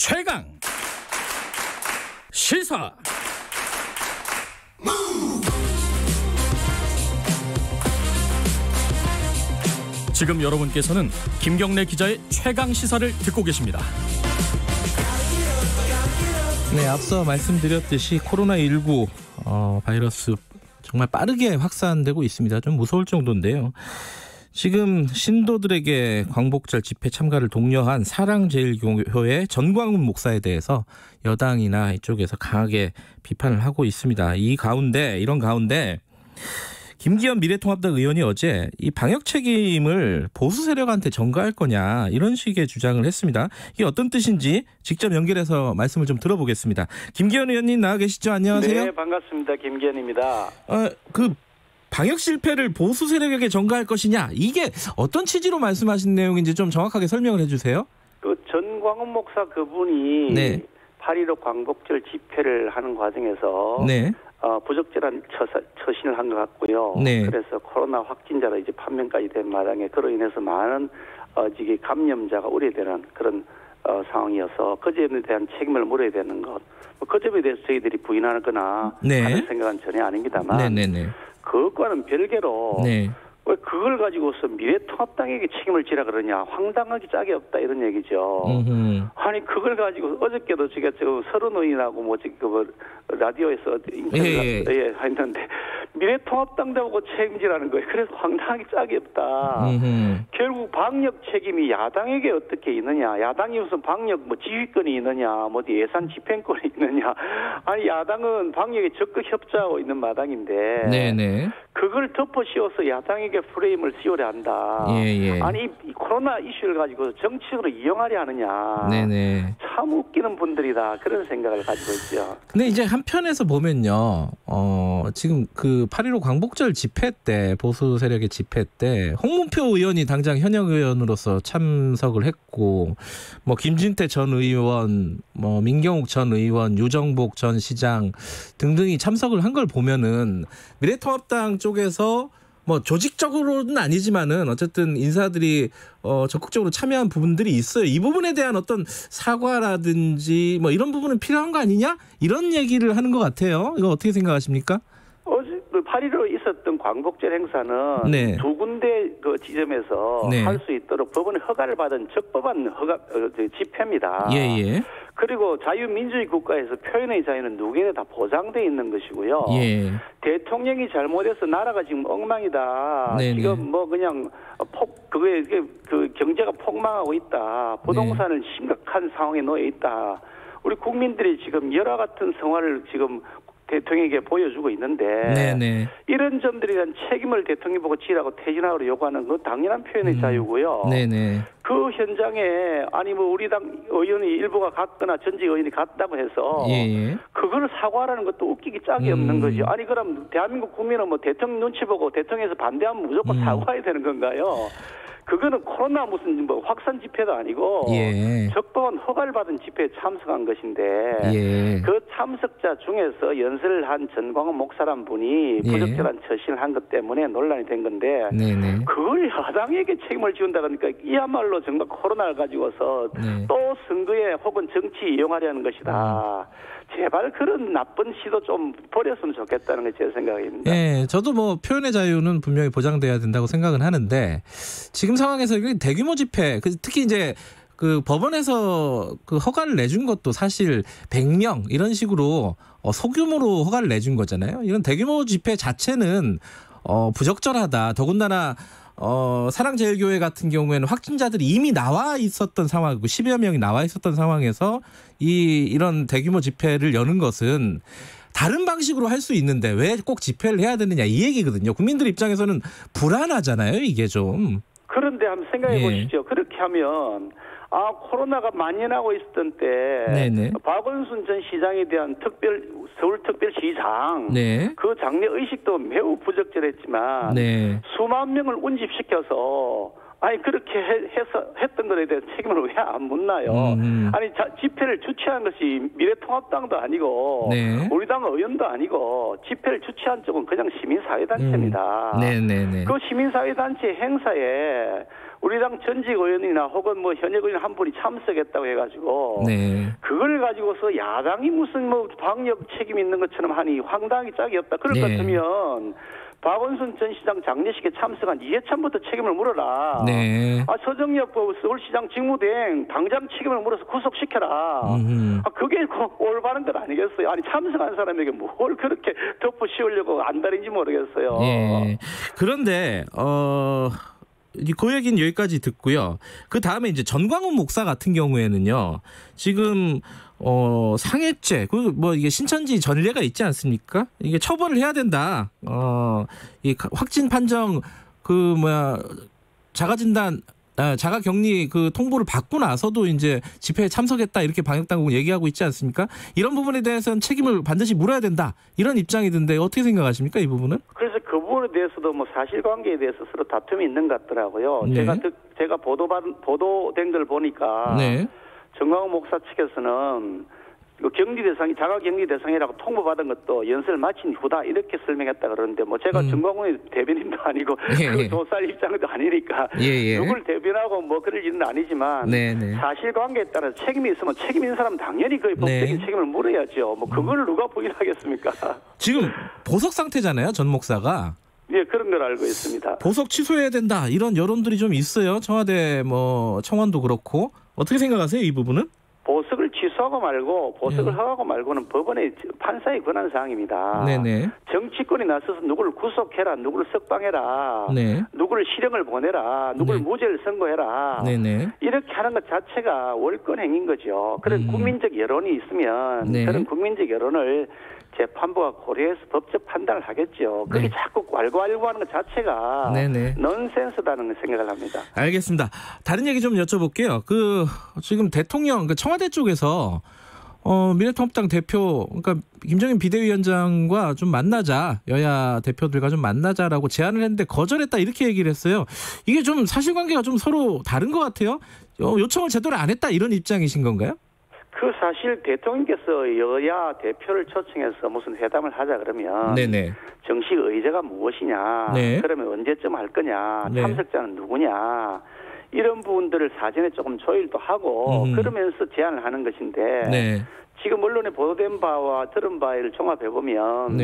최강 시사. 지금 여러분께서는 김경래 기자의 최강 시사를 듣고 계십니다. 네, 앞서 말씀드렸듯이 코로나19 바이러스 정말 빠르게 확산되고 있습니다. 좀 무서울 정도인데요. 지금 신도들에게 광복절 집회 참가를 독려한 사랑제일교회 전광훈 목사에 대해서 여당이나 이쪽에서 강하게 비판을 하고 있습니다. 이런 가운데 김기현 미래통합당 의원이 어제 이 방역 책임을 보수 세력한테 전가할 거냐 이런 식의 주장을 했습니다. 이게 어떤 뜻인지 직접 연결해서 말씀을 좀 들어보겠습니다. 김기현 의원님 나와 계시죠? 안녕하세요. 네, 반갑습니다. 김기현입니다. 방역 실패를 보수 세력에게 전가할 것이냐, 이게 어떤 취지로 말씀하신 내용인지 좀 정확하게 설명을 해주세요. 그 전광훈 목사 그분이 네. 8.15 광복절 집회를 하는 과정에서 네. 부적절한 처신을 한 것 같고요. 네. 그래서 코로나 확진자로 이제 판명까지 된 마당에 그로 인해서 많은 지금 감염자가 우려되는 그런 상황이어서 그 점에 대한 책임을 물어야 되는 것. 그 점에 대해서 저희들이 부인하거나 네. 하는 생각은 전혀 아닙니다만. 네네네. 그것과는 별개로 네. 왜 그걸 가지고서 미래통합당에게 책임을 지라 그러냐, 황당하기 짝이 없다 이런 얘기죠. 아니 그걸 가지고 어저께도 제가 서른 의원하고 라디오에서 인터뷰를 했는데 미래통합당하고 책임지라는 거예요. 그래서 황당하기 짝이 없다. 결국 방역 책임이 야당에게 어떻게 있느냐, 야당이 무슨 방역 지휘권이 있느냐, 예산 집행권이 있느냐. 아니 야당은 방역에 적극 협조하고 있는 마당인데. 네네. 그걸 덮어 씌워서 야당에게 프레임을 씌우려 한다. 예. 아니 이 코로나 이슈를 가지고 정치적으로 이용하려 하느냐. 네네. 참 웃기는 분들이다. 그런 생각을 가지고 있죠. 근데 이제 한편에서 보면요, 지금 그 8.15 광복절 집회 때, 보수 세력의 집회 때 홍문표 의원이 당장 현역 의원으로서 참석을 했고, 김진태 전 의원, 민경욱 전 의원, 유정복 전 시장 등등이 참석을 한 걸 보면은 미래통합당 쪽에서 조직적으로는 아니지만은 어쨌든 인사들이 적극적으로 참여한 부분들이 있어요. 이 부분에 대한 어떤 사과라든지 이런 부분은 필요한 거 아니냐? 이런 얘기를 하는 것 같아요. 이거 어떻게 생각하십니까? 어제 8.15 있었던 광복절 행사는 네. 두 군데 그 지점에서 네. 할 수 있도록 법원의 허가를 받은 적법한 집회입니다. 예. 그리고 자유민주주의 국가에서 표현의 자유는 누구에게 다 보장돼 있는 것이고요. 예. 대통령이 잘못해서 나라가 지금 엉망이다. 네네. 지금 그냥 그 경제가 폭망하고 있다. 부동산은 심각한 상황에 놓여 있다. 우리 국민들이 지금 열화 같은 생활을 지금 대통령에게 보여주고 있는데 네네. 이런 점들에 대한 책임을 대통령이 보고 지라고 퇴진하라고 요구하는 건 당연한 표현의 자유고요. 네네. 그 현장에 우리 당 의원이 일부가 갔거나 전직 의원이 갔다고 해서 예. 그걸 사과하라는 것도 웃기기 짝이 없는 거죠. 아니 그럼 대한민국 국민은 대통령 눈치 보고 대통령에서 반대하면 무조건 사과해야 되는 건가요? 그거는 코로나 무슨 확산 집회도 아니고 예. 적법한 허가를 받은 집회에 참석한 것인데 그 참석자 중에서 연설을 한 전광훈 목사란 분이 부적절한 처신을 한 것 때문에 논란이 된 건데 네네. 그걸 야당에게 책임을 지운다 그러니까 이야말로 정말 코로나를 가지고서 또 선거에 혹은 정치 이용하려는 것이다. 제발 그런 나쁜 시도 좀 버렸으면 좋겠다는 게 제 생각입니다. 네, 저도 표현의 자유는 분명히 보장돼야 된다고 생각은 하는데 지금 상황에서 대규모 집회, 특히 이제 그 법원에서 그 허가를 내준 것도 사실 100명 이런 식으로 소규모로 허가를 내준 거잖아요. 이런 대규모 집회 자체는 부적절하다. 더군다나 사랑제일교회 같은 경우에는 확진자들이 이미 나와 있었던 상황이고 10여 명이 나와 있었던 상황에서 이런 대규모 집회를 여는 것은 다른 방식으로 할 수 있는데 왜 꼭 집회를 해야 되느냐 이 얘기거든요. 국민들 입장에서는 불안하잖아요, 이게 좀. 그런데 한번 생각해 보시죠. 그렇게 하면 코로나가 만연하고 있었던 때 네네. 박원순 전 시장에 대한 서울특별시장 그 장례 의식도 매우 부적절했지만 수만 명을 운집시켜서 그렇게 했던 것에 대해서 책임을 왜 안 묻나요? 집회를 주최한 것이 미래통합당도 아니고 우리 당 의원도 아니고 집회를 주최한 쪽은 그냥 시민사회단체입니다. 그 시민사회단체 행사에 우리 당 전직 의원이나 혹은 뭐 현역 의원 한 분이 참석했다고 해가지고 네. 그걸 가지고서 야당이 무슨 뭐 방역 책임 있는 것처럼 하니 황당하기 짝이 없다. 그럴 것 네. 같으면 박원순 전 시장 장례식에 참석한 이해찬부터 책임을 물어라. 네. 서정엽 서울시장 직무대행 당장 책임을 물어서 구속시켜라. 그게 올바른 것 아니겠어요? 아니 참석한 사람에게 뭘 그렇게 덮어 씌우려고 안달인지 모르겠어요. 예. 그런데 그 얘기는 여기까지 듣고요. 그 다음에 이제 전광훈 목사 같은 경우에는요. 지금 상해죄, 이게 신천지 전례가 있지 않습니까? 이게 처벌을 해야 된다. 이 확진 판정 자가진단, 자가격리 통보를 받고 나서도 이제 집회에 참석했다 이렇게 방역당국은 얘기하고 있지 않습니까? 이런 부분에 대해서는 책임을 반드시 물어야 된다 이런 입장이던데 어떻게 생각하십니까 이 부분은? 그래서 그 부분에 대해서도 뭐 사실관계에 대해서 서로 다툼이 있는 것 같더라고요. 네. 제가 보도된 걸 보니까 네. 정광훈 목사 측에서는 자가격리 대상이라고 통보받은 것도 연설을 마친 후다 이렇게 설명했다 그러는데 뭐 제가 정광훈의 대변인도 아니고 그 조사할 입장도 아니니까 누굴 대변하고 뭐 그럴 일은 아니지만 사실관계에 따라 책임이 있으면 책임 있는 사람은 당연히 그 법적인 책임을 물어야죠. 뭐 그걸 누가 부인하겠습니까? 지금 보석 상태잖아요, 전 목사가. 예, 그런 걸 알고 있습니다. 보석 취소해야 된다 이런 여론들이 좀 있어요. 청와대 청원도 그렇고 어떻게 생각하세요 이 부분은? 보석을 취소하고 말고 보석을 허가하고 말고는 법원의 판사의 권한 사항입니다. 네네. 정치권이 나서서 누구를 구속해라, 누구를 석방해라, 누구를 실형을 보내라, 누구를 무죄를 선고해라. 이렇게 하는 것 자체가 월권 행위인 거죠. 그런 국민적 여론이 있으면 그런 국민적 여론을 재판부가 고려해서 법적 판단을 하겠죠. 그게 자꾸 왈가왈부하는 것 자체가 넌센스다는 생각을 합니다. 알겠습니다. 다른 얘기 좀 여쭤볼게요. 지금 대통령 청와대 쪽에서 미래통합당 대표 그러니까 김정인 비대위원장과 좀 만나자, 여야 대표들과 좀 만나자라고 제안을 했는데 거절했다 이렇게 얘기를 했어요. 이게 좀 사실관계가 좀 서로 다른 것 같아요. 요청을 제대로 안 했다 이런 입장이신 건가요? 사실 대통령께서 여야 대표를 초청해서 무슨 회담을 하자 그러면 정식 의제가 무엇이냐, 그러면 언제쯤 할 거냐, 참석자는 누구냐 이런 부분들을 사전에 조금 조율도 하고 그러면서 제안을 하는 것인데 지금 언론에 보도된 바와 들은 바를 종합해 보면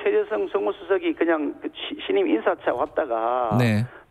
최재성 정무수석이 그냥 신임 인사차 왔다가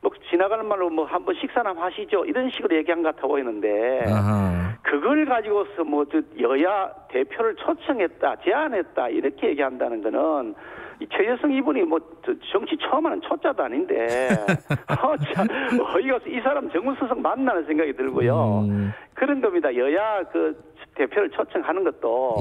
뭐 지나가는 말로 뭐 한번 식사나 하시죠 이런 식으로 얘기한 것 같아 보이는데 그걸 가지고서 뭐 여야 대표를 초청했다, 제안했다 이렇게 얘기한다는 거는 이 최재성 이분이 뭐 정치 처음 하는 초짜도 아닌데 어이가 없어. 이 사람 정무수석 맞나는 생각이 들고요. 그런 겁니다. 여야 대표를 초청하는 것도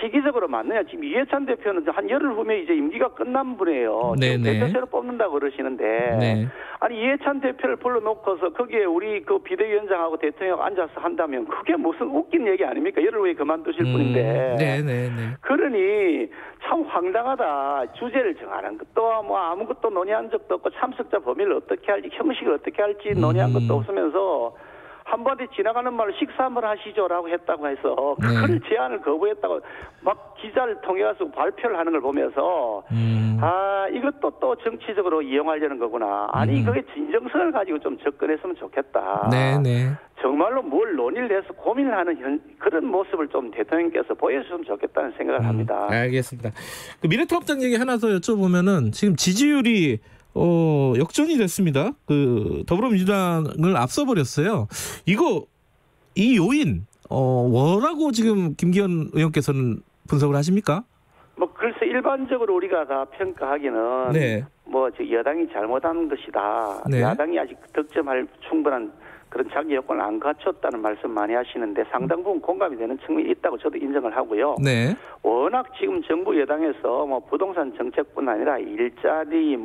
시기적으로 맞느냐. 지금 이해찬 대표는 한 열흘 후면 이제 임기가 끝난 분이에요. 지금 대표제로 뽑는다고 그러시는데 아니 이해찬 대표를 불러놓고서 거기에 우리 비대위원장하고 대통령 앉아서 한다면 그게 무슨 웃긴 얘기 아닙니까? 열흘 후에 그만두실 분인데. 그러니 참 황당하다. 주제를 정하는 것도 뭐 아무것도 논의한 적도 없고 참석자 범위를 어떻게 할지 형식을 어떻게 할지 논의한 것도 없으면서 한마디 지나가는 말로 식사 한번 하시죠라고 했다고 해서 그걸 제안을 거부했다고 막 기자를 통해 가서 발표를 하는 걸 보면서 이것도 또 정치적으로 이용하려는 거구나. 아니 그게 진정성을 가지고 좀 접근했으면 좋겠다. 정말로 뭘 논의를 해서 고민을 하는 그런 모습을 좀 대통령께서 보여주셨으면 좋겠다는 생각을 합니다. 알겠습니다. 미래통합당 얘기 하나 더 여쭤보면은 지금 지지율이 역전이 됐습니다. 더불어민주당을 앞서버렸어요. 이 요인 뭐라고 지금 김기현 의원께서는 분석을 하십니까? 뭐 글쎄 일반적으로 우리가 다 평가하기는 뭐 여당이 잘못한 것이다. 야당이 아직 득점할 충분한 그런 자기 여건을 안 갖췄다는 말씀 많이 하시는데 상당 부분 공감이 되는 측면이 있다고 저도 인정을 하고요. 워낙 지금 정부 여당에서 뭐 부동산 정책뿐 아니라 일자리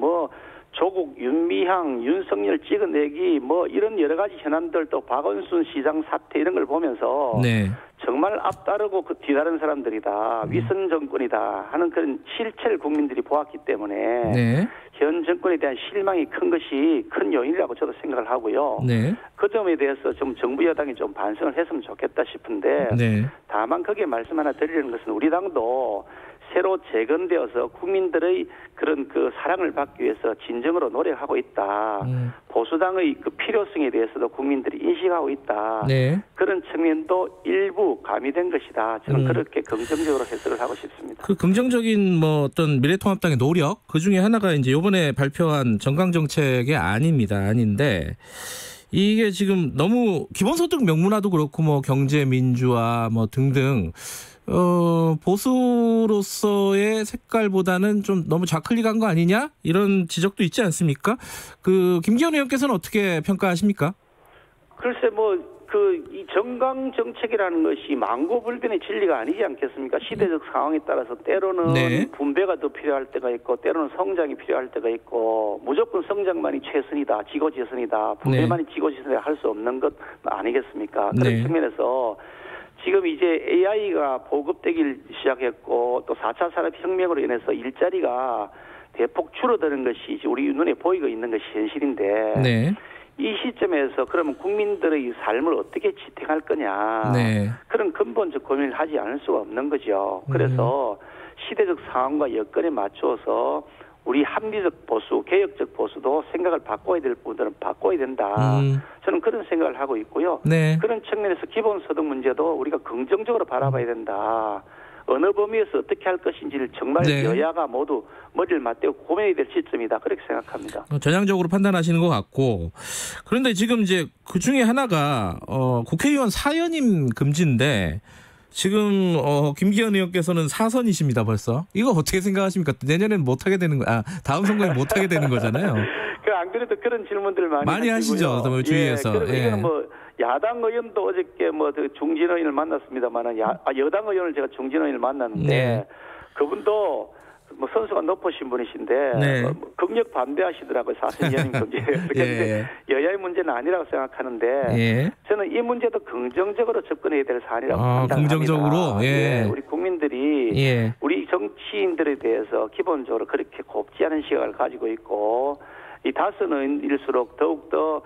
조국, 윤미향, 윤석열 찍어내기 이런 여러 가지 현안들 또 박원순 시장 사태 이런 걸 보면서 정말 앞따르고 뒤다른 사람들이다. 위선 정권이다 하는 그런 실체를 국민들이 보았기 때문에 현 정권에 대한 실망이 큰 것이 큰 요인이라고 저도 생각을 하고요. 그 점에 대해서 좀 정부 여당이 좀 반성을 했으면 좋겠다 싶은데 다만 거기에 말씀 하나 드리는 것은 우리 당도 새로 재건되어서 국민들의 그런 그 사랑을 받기 위해서 진정으로 노력하고 있다. 보수당의 그 필요성에 대해서도 국민들이 인식하고 있다. 네. 그런 측면도 일부 가미된 것이다. 저는 그렇게 긍정적으로 해석을 하고 싶습니다. 그 긍정적인 뭐 어떤 미래통합당의 노력 그 중에 하나가 이제 이번에 발표한 정강정책이 아닌데 이게 지금 너무 기본소득 명문화도 그렇고 뭐 경제 민주화 뭐 등등 보수로서의 색깔보다는 좀 너무 좌클릭한 거 아니냐 이런 지적도 있지 않습니까? 그 김기현 의원께서는 어떻게 평가하십니까? 글쎄 이 정강 정책이라는 것이 망고불변의 진리가 아니지 않겠습니까? 시대적 상황에 따라서 때로는 네. 분배가 더 필요할 때가 있고 때로는 성장이 필요할 때가 있고 무조건 성장만이 최선이다, 지고지선이다, 분배만이 지고지선이다 할 수 없는 것 아니겠습니까? 그런 네. 측면에서 지금 이제 AI가 보급되기 시작했고 또 4차 산업혁명으로 인해서 일자리가 대폭 줄어드는 것이 우리 눈에 보이고 있는 것이 현실인데 네. 이 시점에서 그러면 국민들의 삶을 어떻게 지탱할 거냐 네. 그런 근본적 고민을 하지 않을 수가 없는 거죠. 그래서 시대적 상황과 여건에 맞춰서 우리 합리적 보수, 개혁적 보수도 생각을 바꿔야 될 부분들은 바꿔야 된다. 저는 그런 생각을 하고 있고요. 네. 그런 측면에서 기본소득 문제도 우리가 긍정적으로 바라봐야 된다. 어느 범위에서 어떻게 할 것인지를 정말 네. 여야가 모두 머리를 맞대고 고민해야 될 시점이다. 그렇게 생각합니다. 전향적으로 판단하시는 것 같고 그런데 지금 이제 그 중에 하나가 국회의원 사연임 금지인데 지금 김기현 의원께서는 4선이십니다 벌써. 이거 어떻게 생각하십니까? 내년에는 못하게 되는 거, 다음 선거에 못하게 되는 거잖아요. 안 그래도 그런 질문들을 많이 하시죠. 주위에서. 그래서 이거는 뭐 야당 의원도 어저께 중진 의원을 만났습니다만은 여당 의원을 제가 중진 의원을 만났는데 네. 그분도 선수가 높으신 분이신데 네. 극력 반대하시더라고요. 4선 이하님 금지에. 그런데 여야의 문제는 아니라고 생각하는데 예. 저는 이 문제도 긍정적으로 접근해야 될 사안이라고 판단합니다. 긍정적으로. 예. 우리 국민들이 예. 우리 정치인들에 대해서 기본적으로 그렇게 곱지 않은 시각을 가지고 있고 이 다수는일수록 더욱더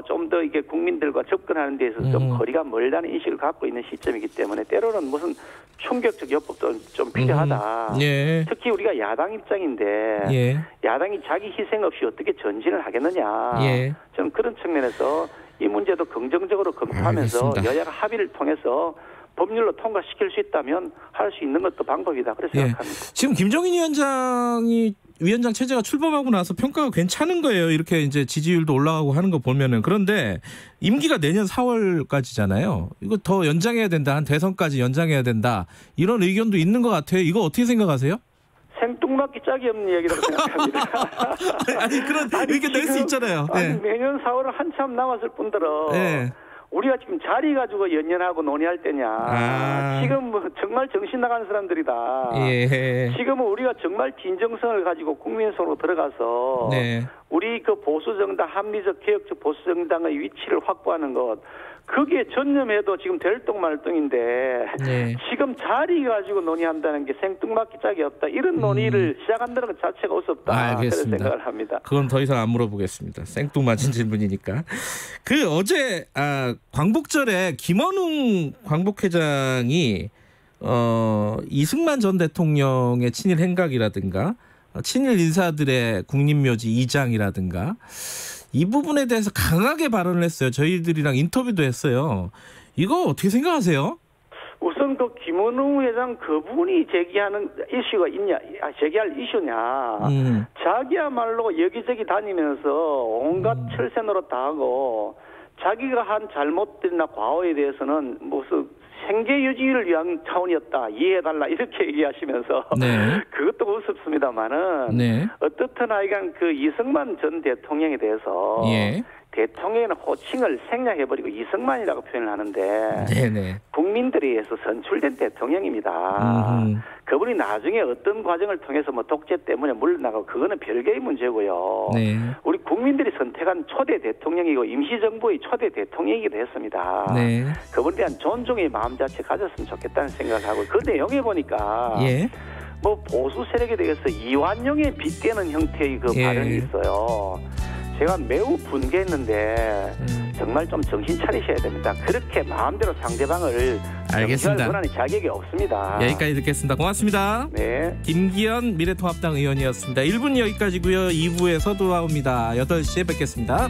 좀 더 이게 국민들과 접근하는 데에서 좀 거리가 멀다는 인식을 갖고 있는 시점이기 때문에 때로는 무슨 충격적 여법도 좀 필요하다. 예. 특히 우리가 야당 입장인데 예. 야당이 자기 희생 없이 어떻게 전진을 하겠느냐. 예. 저는 그런 측면에서 이 문제도 긍정적으로 검토하면서 알겠습니다. 여야가 합의를 통해서 법률로 통과시킬 수 있다면 할 수 있는 것도 방법이다. 그렇게 생각합니다. 지금 김종인 위원장 체제가 출범하고 나서 평가가 괜찮은 거예요. 이렇게 이제 지지율도 올라가고 하는 거 보면은. 그런데 임기가 내년 4월까지잖아요. 이거 더 연장해야 된다. 한 대선까지 연장해야 된다. 이런 의견도 있는 것 같아요. 이거 어떻게 생각하세요? 생뚱맞기 짝이 없는 얘기라고 생각합니다. 그런 의견 낼 수 있잖아요. 네. 내년 4월은 한참 남았을 뿐더러 네. 우리가 지금 자리 가지고 연연하고 논의할 때냐. 지금 정말 정신 나가는 사람들이다. 예. 지금은 우리가 정말 진정성을 가지고 국민 속으로 들어가서 네. 우리 그 보수정당, 합리적 개혁적 보수정당의 위치를 확보하는 것. 그게 전념해도 지금 될똥말똥인데 네. 지금 자리 가지고 논의한다는 게 생뚱맞기 짝이 없다. 이런 논의를 시작한다는 것 자체가 우습다. 알겠습니다. 그런 생각을 합니다. 그건 더 이상 안 물어보겠습니다. 생뚱맞은 질문이니까. 그 어제 광복절에 김원웅 광복회장이 이승만 전 대통령의 친일 행각이라든가 친일 인사들의 국립묘지 이장이라든가 이 부분에 대해서 강하게 발언을 했어요. 저희들이랑 인터뷰도 했어요. 이거 어떻게 생각하세요? 우선 그 김원웅 회장 그분이 제기하는 이슈가 있냐, 제기할 이슈냐. 자기야말로 여기저기 다니면서 온갖 철새노릇 다 하고 자기가 한 잘못들이나 과오에 대해서는 무슨 생계 유지를 위한 차원이었다. 이해해달라. 이렇게 얘기하시면서 네. 그것도 우습습니다만은 네. 어떻든 하여간 그 이승만 전 대통령에 대해서 예. 대통령의 호칭을 생략해버리고 이승만이라고 표현을 하는데 네네. 국민들에 의해서 선출된 대통령입니다. 그분이 나중에 어떤 과정을 통해서 독재 때문에 물러나가고 그거는 별개의 문제고요. 네. 우리 국민들이 선택한 초대 대통령이고 임시정부의 초대 대통령이기도 했습니다. 네. 그분에 대한 존중의 마음 자체 가졌으면 좋겠다는 생각을 하고 그 내용에 보니까 예. 보수 세력에 대해서 이완용에 빗대는 형태의 그 예. 발언이 있어요. 제가 매우 분개했는데 정말 좀 정신 차리셔야 됩니다. 그렇게 마음대로 상대방을 알겠습니다. 원하는 자격이 없습니다. 여기까지 듣겠습니다. 고맙습니다. 네. 김기현 미래통합당 의원이었습니다. 1분 여기까지고요. 2부에서 돌아옵니다. 8시에 뵙겠습니다.